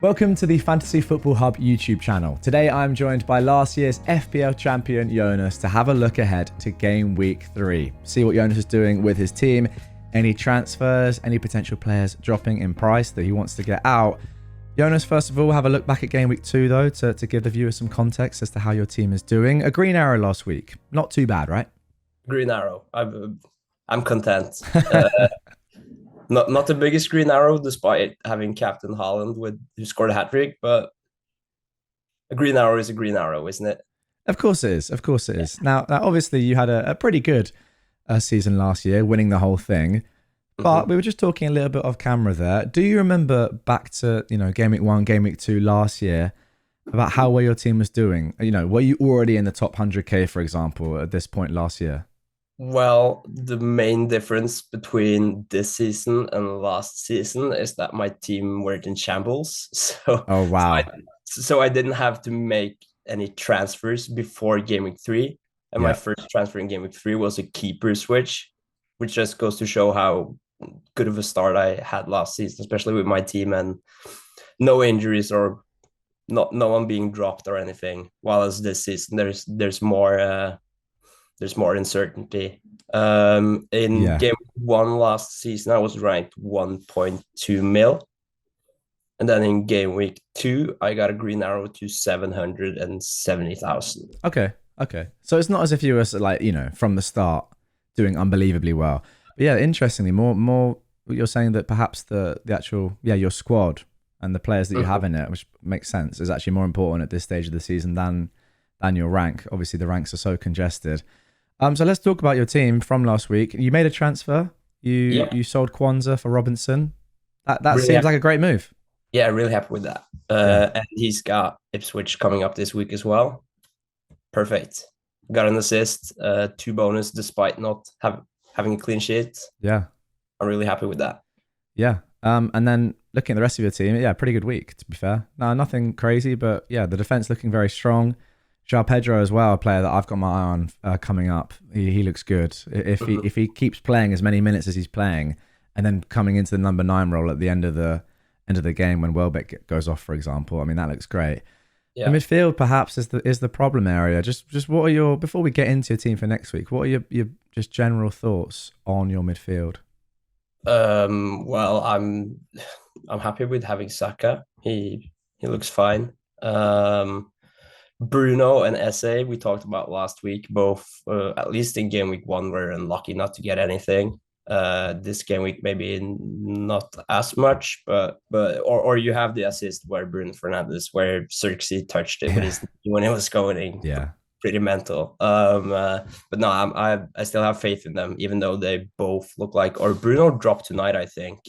Welcome to the Fantasy Football Hub YouTube channel. Today I'm joined by last year's FPL champion Jonas to have a look ahead to game week 3. See what Jonas is doing with his team, any transfers, any potential players dropping in price that he wants to get out. Jonas, first of all, have a look back at game week 2 though to give the viewers some context as to how your team is doing. A green arrow last week. Not too bad, right? Green arrow. I'm content. Not the biggest green arrow, despite having Captain Holland who scored a hat trick, but a green arrow is a green arrow, isn't it? Of course it is. Of course it is. Now obviously, you had a pretty good season last year, winning the whole thing. But we were just talking a little bit off camera there. Do you remember back to game week 1, game week 2 last year about how well your team was doing? Were you already in the top 100k, for example, at this point last year? Well, the main difference between this season and last season is that my team were in shambles. Oh wow. So I didn't have to make any transfers before game week 3. And my first transfer in game week 3 was a keeper switch, which just goes to show how good of a start I had last season, especially with my team and no injuries or no one being dropped or anything. While as this season, there's more uncertainty. In game 1 last season, I was ranked 1.2 mil. And then in game week 2, I got a green arrow to 770,000. Okay. So it's not as if you were from the start doing unbelievably well. But yeah, interestingly, more you're saying that perhaps the actual your squad and the players that you have in it, which makes sense, is actually more important at this stage of the season than your rank. Obviously, the ranks are so congested. So let's talk about your team from last week. You made a transfer. You sold Kwanzaa for Robinson. That really seems like a great move. Yeah, really happy with that. And he's got Ipswich coming up this week as well. Perfect. Got an assist, 2 bonus despite not having a clean sheet. Yeah. I'm really happy with that. Yeah. And then looking at the rest of your team, pretty good week, to be fair. No, nothing crazy, but yeah, the defense looking very strong. João Pedro as well, a player that I've got my eye on coming up. He looks good. If he keeps playing as many minutes as he's playing, and then coming into the number 9 role at the end of the game when Welbeck goes off, for example, I mean that looks great. Yeah. The midfield perhaps is the problem area. Just what are your, before we get into your team for next week, what are your just general thoughts on your midfield? Well, I'm happy with having Saka. He looks fine. Bruno and SA, we talked about last week, both at least in game week 1 were unlucky not to get anything. This game week maybe not as much, but you have the assist where Bruno Fernandes, where Xerxes touched it when it was going. Yeah, pretty mental. But no, I still have faith in them, even though they both look like. Or Bruno dropped tonight, I think.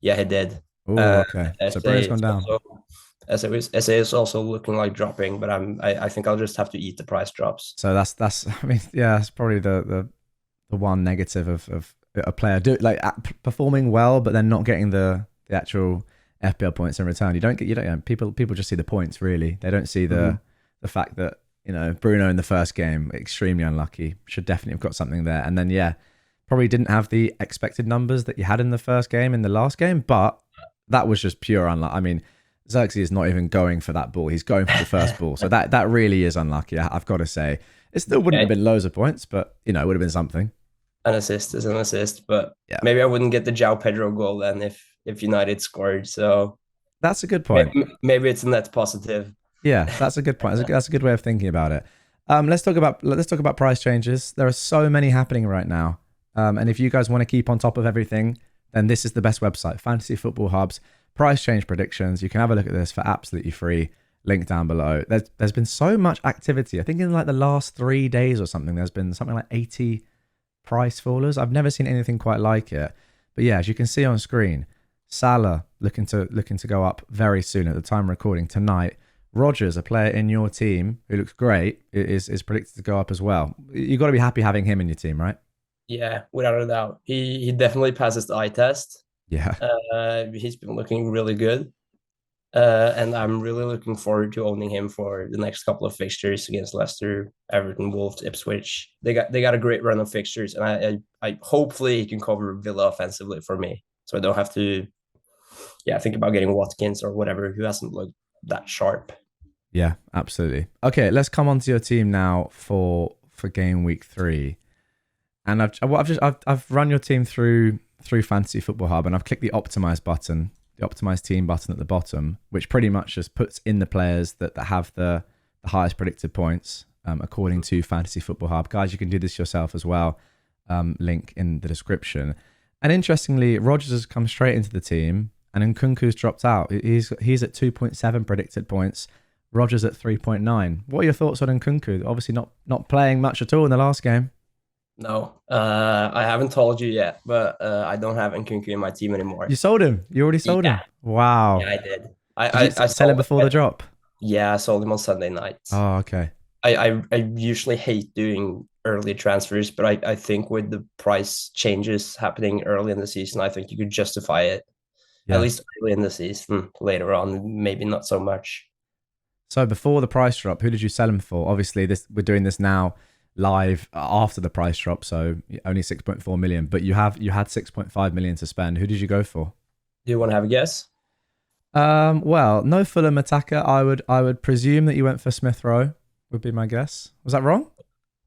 Yeah, he did. Oh, okay. So Bruno's gone down. SA is also looking like dropping, but I think I'll just have to eat the price drops. So that's I mean, yeah, that's probably the one negative of a player performing well, but then not getting the actual FPL points in return. You don't people just see the points really. They don't see the fact that Bruno in the first game extremely unlucky. Should definitely have got something there, and then probably didn't have the expected numbers that you had in the first game in the last game, but that was just pure unluck. I mean, Xerxes is not even going for that ball. He's going for the first ball. So that really is unlucky, I've got to say. It still wouldn't have been loads of points, but, it would have been something. An assist is an assist, but maybe I wouldn't get the João Pedro goal then if United scored. So that's a good point. Maybe it's a net positive. Yeah, that's a good point. That's a good way of thinking about it. Let's talk about price changes. There are so many happening right now. And if you guys want to keep on top of everything, then this is the best website, Fantasy Football Hub's price change predictions. You can have a look at this for absolutely free. Link down below. There's been so much activity. I think in the last 3 days or something, there's been something like 80 price fallers. I've never seen anything quite like it. But yeah, as you can see on screen, Salah looking to go up very soon at the time of recording tonight. Rodgers, a player in your team who looks great, is predicted to go up as well. You've got to be happy having him in your team, right? Yeah, without a doubt. He definitely passes the eye test. Yeah. He's been looking really good. And I'm really looking forward to owning him for the next couple of fixtures against Leicester, Everton, Wolves, Ipswich. They got a great run of fixtures, and I hopefully he can cover Villa offensively for me, so I don't have to yeah, think about getting Watkins or whatever who hasn't looked that sharp. Yeah, absolutely. Okay, let's come on to your team now for game week 3. And I've run your team through Fantasy Football Hub, and I've clicked the optimize button, the optimize team button at the bottom, which pretty much just puts in the players that have the highest predicted points according to Fantasy Football Hub. Guys, you can do this yourself as well. Link in the description. And interestingly, Rogers has come straight into the team, and Nkunku's dropped out. He's at 2.7 predicted points. Rogers at 3.9. What are your thoughts on Nkunku? Obviously not playing much at all in the last game. No, I haven't told you yet, but I don't have Nkunku in my team You anymore. sold him. You already sold Yeah, him. Wow. yeah, I did. Did you I sell him sold before the drop? Yeah, I sold him on Sunday night. Oh, okay. I usually hate doing early transfers, but I think with the price changes happening early in the season, I think you could justify it at Yeah. least early in the season. Later on, maybe not so much. So before the price drop, who did you sell him for? Obviously, this we're doing this now live after the price drop, so only 6.4 million. But you had 6.5 million to spend. Who did you go for? Do you want to have a guess? Well, no Fulham attacker. I would presume that you went for Smith Rowe. Would be my guess. Was that wrong?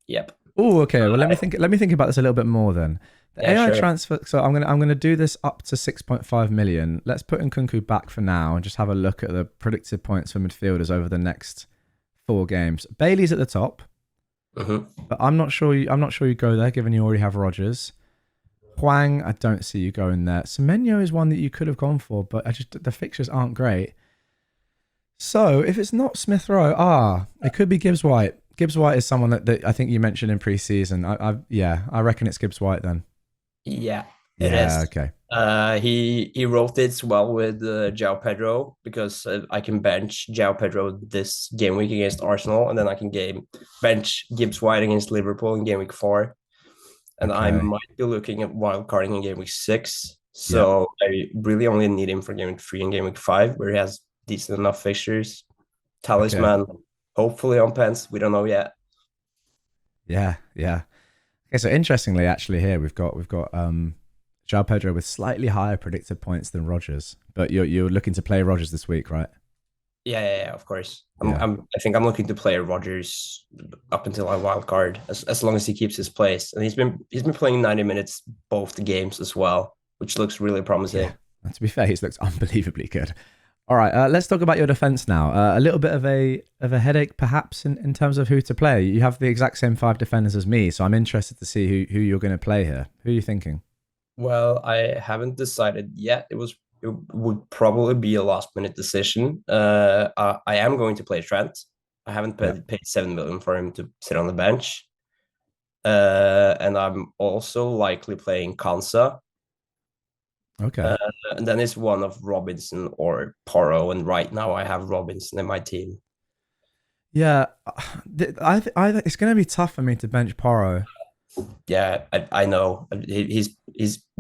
Yep. Oh, okay. Well, let me think about this a little bit more then. The Yeah, AI sure. transfer. So I'm gonna do this up to 6.5 million. Let's put Nkunku back for now and just have a look at the predicted points for midfielders over the next 4 games. Bailey's at the top, Hmm. but I'm not sure. I'm not sure you go there, given you already have Rogers. Huang, I don't see you going there. Semenyo is one that you could have gone for, but the fixtures aren't great. So if it's not Smith Rowe, it could be Gibbs White. Gibbs White is someone that I think you mentioned in pre-season. I reckon it's Gibbs White then. Yeah, it Yeah, is. okay. He rotates well with João Pedro because I can bench João Pedro this game week against Arsenal, and then I can bench Gibbs White against Liverpool in game week 4, and I Okay. might be looking at wild carding in game week 6. Yeah. So I really only need him for game week 3 and game week 5, where he has decent enough fixtures. Okay. Talisman, hopefully on pens. We don't know yet. Yeah. Yeah. Okay. So interestingly, actually, here we've got João Pedro with slightly higher predicted points than Rogers, but you're looking to play Rogers this week, right? Yeah, of course. Yeah. I think I'm looking to play Rogers up until I wild card, as long as he keeps his place. And he's been playing 90 minutes both the games as well, which looks really Yeah. promising. And to be fair, he's looked unbelievably good. All right, let's talk about your defense now. A little bit of a headache, perhaps, in terms of who to play. You have the exact same 5 defenders as me, so I'm interested to see who you're going to play here. Who are you thinking? Well, I haven't decided yet. It would probably be a last minute decision. I am going to play Trent. I haven't Yeah. paid 7 million for him to sit on the bench. And I'm also likely playing Kansa. Okay. Uh, and then it's one of Robinson or Porro, and right now I have Robinson in my team. Yeah, it's going to be tough for me to bench Porro. Yeah, I know he's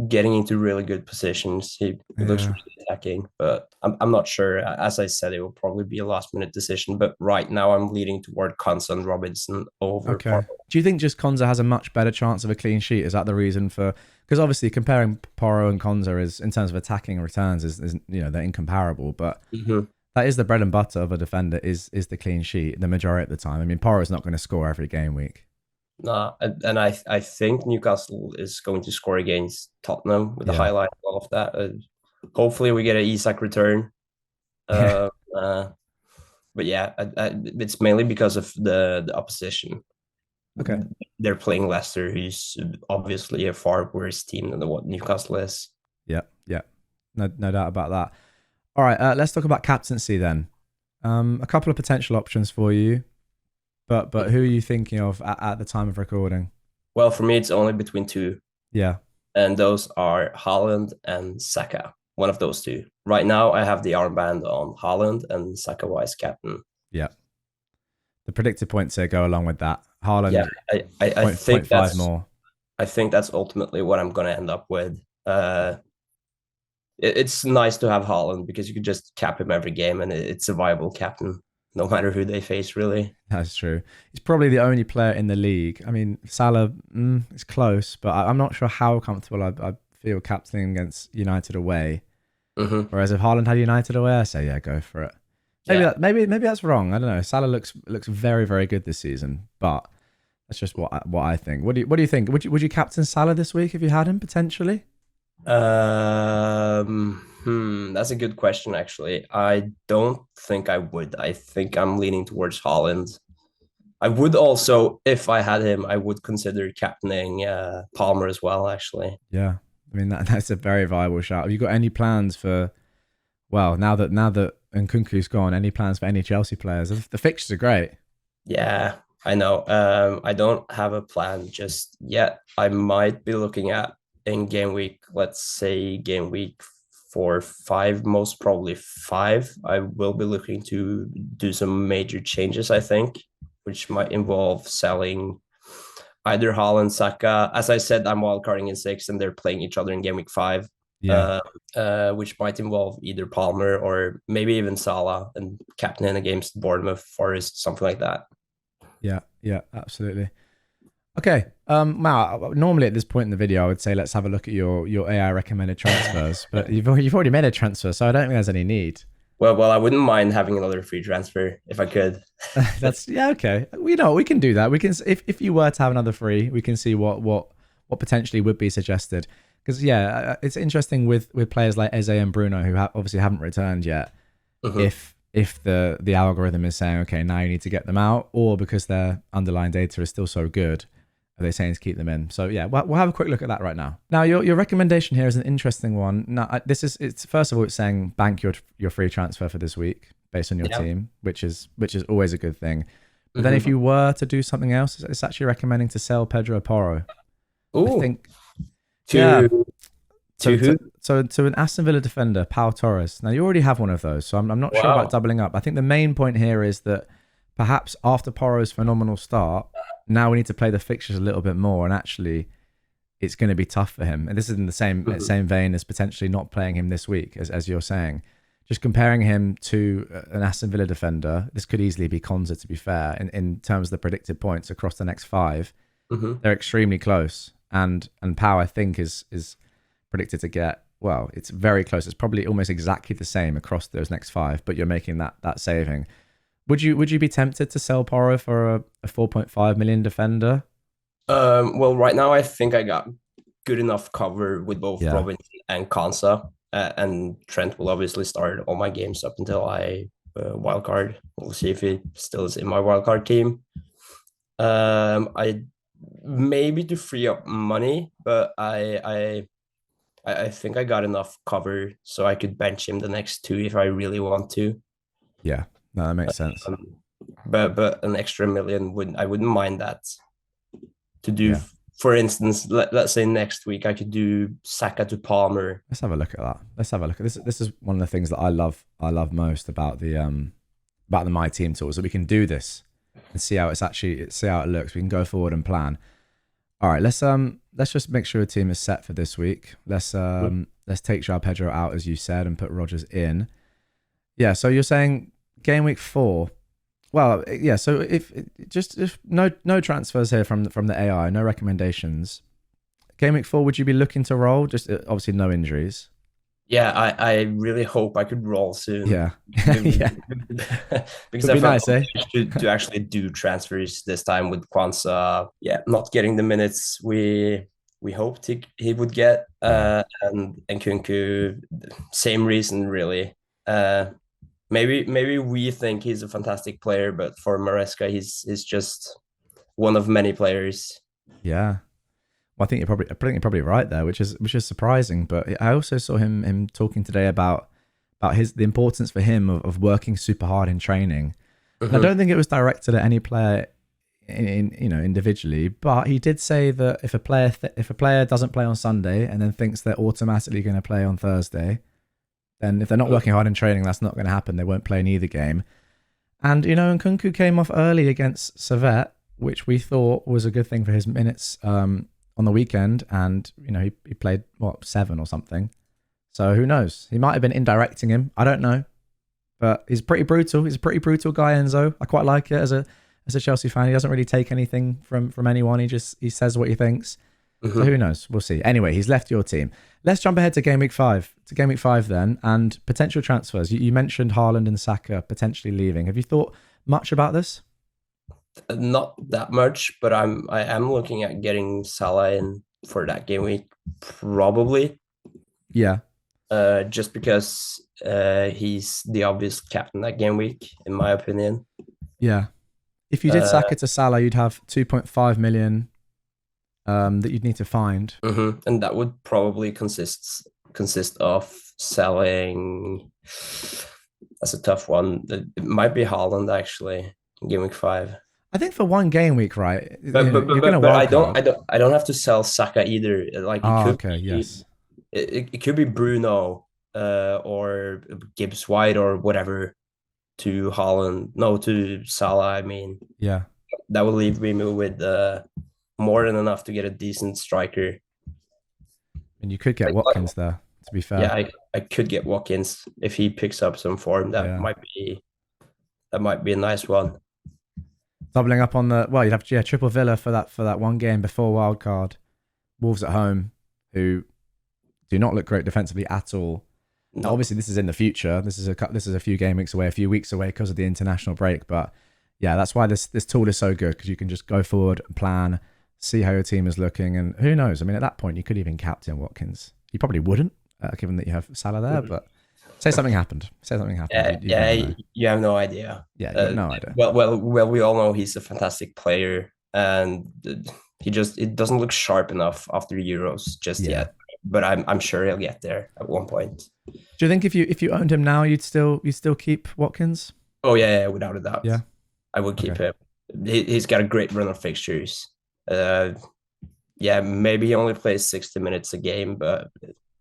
getting into really good positions. He looks Yeah. really attacking, but I'm not sure. As I said, it will probably be a last minute decision. But right now I'm leaning toward Conson Robinson over Porro. Okay. Do you think just Konza has a much better chance of a clean sheet? Is that the reason for? Because obviously comparing Porro and Konza is in terms of attacking returns is they're incomparable, but Mhm. that is the bread and butter of a defender is the clean sheet the majority of the time. I mean, Porro's not going to score every game week. Nah, and I think Newcastle is going to score against Tottenham with the Yeah. highlight of all of that. Hopefully we get an Isak return. Yeah. Uh, uh, but yeah, it's mainly because of the opposition. Okay. They're playing Leicester, who's obviously a far worse team than what Newcastle is. Yeah. Yeah. No doubt about that. All right. Let's talk about captaincy then. A couple of potential options for you, but who are you thinking of at the time of recording? Well, for me, it's only between two, Yeah. and those are Haaland and Saka. One of those two. Right now, I have the armband on Haaland and Saka vice captain. Yeah. The predicted points here go along with that. Yeah, Haaland I point think point five that's more. I think that's ultimately what I'm gonna end up with. It's nice to have Haaland because you could just cap him every game, and it's a viable captain, no matter who they face, really. That's true. He's probably the only player in the league. I mean, Salah is close, but I'm not sure how comfortable I feel captaining against United away. Hmm. Whereas if Haaland had United away, I say yeah, go for it. Yeah. Maybe that's wrong. I don't know. Salah looks very very good this season, but that's just what I think. What do you think? Would you captain Salah this week if you had him potentially? That's a good question, actually. I don't think I would. I think I'm leaning towards Holland. I would also, if I had him, I would consider captaining Palmer as well, actually. Yeah, I mean that's a very viable shout. Have you got any plans for? Well, now that Nkunku's gone, any plans for any Chelsea players? The fixtures are great. Yeah, I know. I don't have a plan just yet. I might be looking at in game week, let's say game week 4, 5, most probably 5. I will be looking to do some major changes, I think, which might involve selling either Haaland, Saka. As I said, I'm wildcarding in 6, and they're playing each other in game week 5. Yeah, Uh, which might involve either Palmer or maybe even Salah and captain against Bournemouth, Forest, something like that. yeah, absolutely. Okay. Normally at this point in the video, I would say let's have a look at your AI recommended transfers, but you've already made a transfer, so I don't think there's any need. Well, I wouldn't mind having another free transfer if I could. That's yeah, okay. We know we can do that. We can if you were to have another free, we can see what potentially would be suggested. Because yeah, it's interesting with players like Eze and Bruno who obviously haven't returned yet. Mhm. If the algorithm is saying okay, now you need to get them out, or because their underlying data is still so good, are they saying to keep them in? So yeah, we'll have a quick look at that right now. Now your recommendation here is an interesting one. Now it's first of all it's saying bank your free transfer for this week based on your Yeah. team, which is always a good thing. But then if Mhm. you were to do something else, it's actually recommending to sell Pedro Porro. I Ooh, think yeah. to So to who? to an Aston Villa defender, Pau Torres. Now you already have one of those, so I'm not sure about Wow. doubling up. I think the main point here is that perhaps after Porro's phenomenal start, now we need to play the fixtures a little bit more, and actually it's going to be tough for him. And this is in the Mhm. same vein as potentially not playing him this week, as you're saying. Just comparing him to an Aston Villa defender, this could easily be Konza, to be fair, in terms of the predicted points across the next 5. Mhm. They're extremely close. And Pau, I think, is predicted to get, well, it's very close. It's probably almost exactly the same across those next 5, but you're making that saving. Would you be tempted to sell Porro for a 4.5 million defender? Well, right now I think I got good enough cover with both Yeah. Robin and Kansa, and Trent will obviously start all my games up until I wildcard. We'll see if he still is in my wildcard team. I maybe to free up money, but I think I got enough cover so I could bench him the next 2 if I really want to. Yeah. No, that makes sense. Um, but an extra million wouldn't mind that to do. Yeah. For instance, let's say next week I could do Saka to Palmer. Let's have a look at that. Let's have a look at this. This is one of the things that I love most about the My Team tools, that we can do this and see how see how it looks. We can go forward and plan. All right, let's just make sure the team is set for this week. Let's take João Pedro out as you said and put Rogers in. Yeah, so you're saying game week 4. Well, yeah. So if just no transfers here from the AI, no recommendations. Game week 4, would you be looking to roll? Just obviously no injuries. Yeah, I really hope I could roll soon. Yeah, yeah. Because Would I be felt nice, eh? to actually do transfers this time with Kwanzaa. Yeah, not getting the minutes we hoped he would get. Yeah, And Nkunku, same reason really. Uh, maybe we think he's a fantastic player, but for Maresca, he's just one of many players. yeah. Well, I think you're probably right there, which is surprising. But I also saw him talking today about the importance for him of working super hard in training. And I Mhm. don't think it was directed at any player in individually, but he did say that if a player doesn't play on Sunday and then thinks they're automatically going to play on Thursday, then if they're not working hard in training, that's not going to happen. They won't play in either game. And Nkunku came off early against Servette, which we thought was a good thing for his minutes on the weekend. And he played what, 7 or something. So who knows? He might have been indirecting him. I don't know, but he's pretty brutal. He's a pretty brutal guy, Enzo. I quite like it as a Chelsea fan. He doesn't really take anything from anyone. He says what he thinks. So who knows? We'll see. Anyway, he's left your team. Let's jump ahead to game week 5. To game week 5 then, and potential transfers. You mentioned Haaland and Saka potentially leaving. Have you thought much about this? Not that much, but I am looking at getting Salah in for that game week, probably. Yeah. Just because he's the obvious captain that game week, in my opinion. Yeah. If you did Saka to Salah, you'd have 2.5 million that you'd need to find. And that would probably consist of selling. That's a tough one. It might be Haaland actually, game week 5. I think for one game week, right? But You're going to wild card. I don't have to sell Saka either. Like it could okay, be, yes. It could be Bruno or Gibbs White or whatever to Haaland. No, to Salah. I mean, yeah, that would leave me with more than enough to get a decent striker. And you could get Watkins there. To be fair, yeah, I could get Watkins if he picks up some form. That might be a nice one. Doubling up on you'd have triple Villa for that one game before wildcard. Wolves at home, who do not look great defensively at all. No. Obviously, this is in the future. This is a few game weeks away, a few weeks away because of the international break. But yeah, that's why this tool is so good, because you can just go forward and plan, see how your team is looking, and who knows? I mean, at that point, you could even captain Watkins. You probably wouldn't, given that you have Salah there, but. Say something happened. You have no idea. Yeah, you have no idea. Well, we all know he's a fantastic player, and it doesn't look sharp enough after Euros just yet. But I'm sure he'll get there at one point. Do you think if you owned him now, you'd still keep Watkins? Oh yeah, without a doubt. Yeah, I would keep him. He's got a great run of fixtures. Maybe he only plays 60 minutes a game, but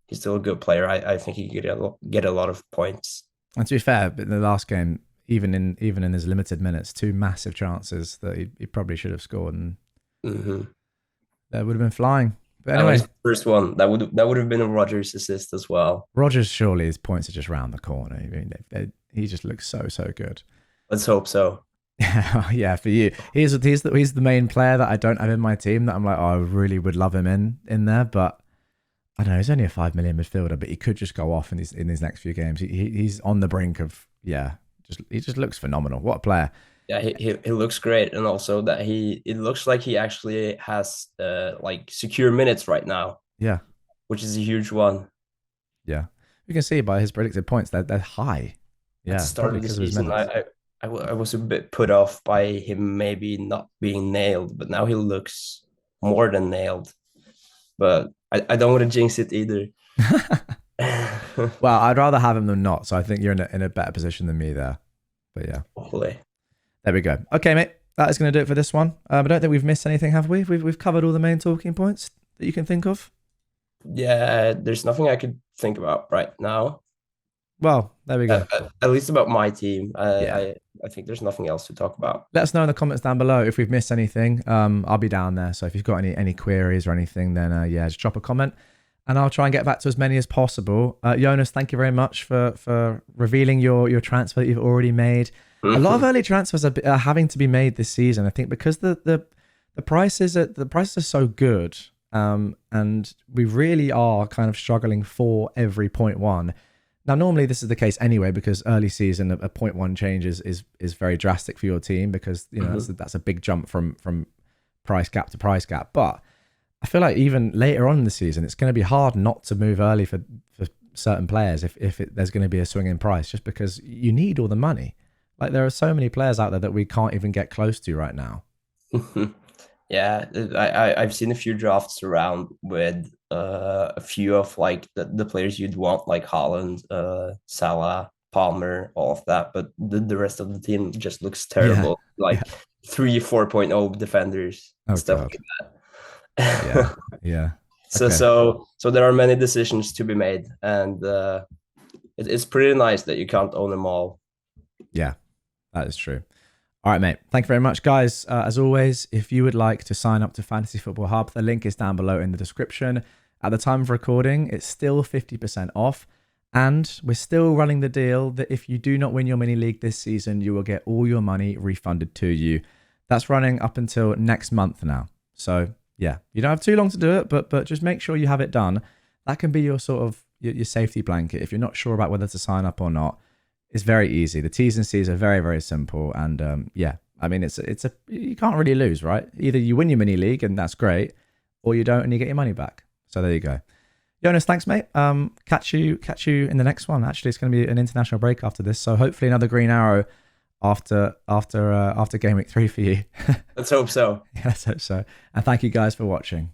he's still a good player. I think he could get a lot of points. And to be fair, in the last game, even in his limited minutes, 2 massive chances that he probably should have scored, and that would have been flying. But anyway, the first one that would have been a Rodgers assist as well. Rodgers, surely his points are just round the corner. I mean, he just looks so good. Let's hope so. Yeah, for you, he's the main player that I don't have in my team that I'm like, I really would love him in there, but. I don't know, he's only a 5 million midfielder, but he could just go off in these next few games. He's on the brink of he just looks phenomenal. What a player! Yeah, he looks great, and also that it looks like he actually has secure minutes right now. Yeah, which is a huge one. Yeah, you can see by his predicted points they're high. Yeah, at the start of the season, I was a bit put off by him maybe not being nailed, but now he looks more than nailed. But I don't want to jinx it either. Well, I'd rather have him than not. So I think you're in a better position than me there. But yeah. Hopefully. There we go. Okay, mate. That is going to do it for this one. I don't think we've missed anything, have we? We've covered all the main talking points that you can think of. Yeah, there's nothing I could think about right now. Well, there we go. At least about my team. I think there's nothing else to talk about. Let us know in the comments down below if we've missed anything. I'll be down there. So if you've got any queries or anything, then just drop a comment and I'll try and get back to as many as possible. Jonas, thank you very much for revealing your transfer that you've already made. A lot of early transfers are having to be made this season, I think, because the prices are so good, and we really are kind of struggling for every 0.1. Now, normally this is the case anyway, because early season a 0.1 change is very drastic for your team, because that's a big jump from price gap to price gap. But I feel like even later on in the season, it's going to be hard not to move early for certain players if there's going to be a swing in price, just because you need all the money. Like, there are so many players out there that we can't even get close to right now. Yeah, I've seen a few drafts around with a few of like the players you'd want, like Haaland, Salah, Palmer, all of that, but the rest of the team just looks terrible. Yeah. 4.0 defenders, stuff God. Like that. Yeah. Okay. So there are many decisions to be made, and it's pretty nice that you can't own them all. Yeah, that is true. All right, mate. Thank you very much, guys. As always, if you would like to sign up to Fantasy Football Hub, the link is down below in the description. At the time of recording, it's still 50% off. And we're still running the deal that if you do not win your mini league this season, you will get all your money refunded to you. That's running up until next month now. So Yeah, you don't have too long to do it, but just make sure you have it done. That can be your sort of your safety blanket. If you're not sure about whether to sign up or not, it's very easy. The T's and C's are very, very simple. And yeah, I mean, it's a you can't really lose, right? Either you win your mini league and that's great, or you don't and you get your money back. So there you go. Jonas, thanks, mate. Catch you in the next one. Actually, it's going to be an international break after this, so hopefully another green arrow after Game Week 3 for you. Let's hope so. Yeah, let's hope so. And thank you guys for watching.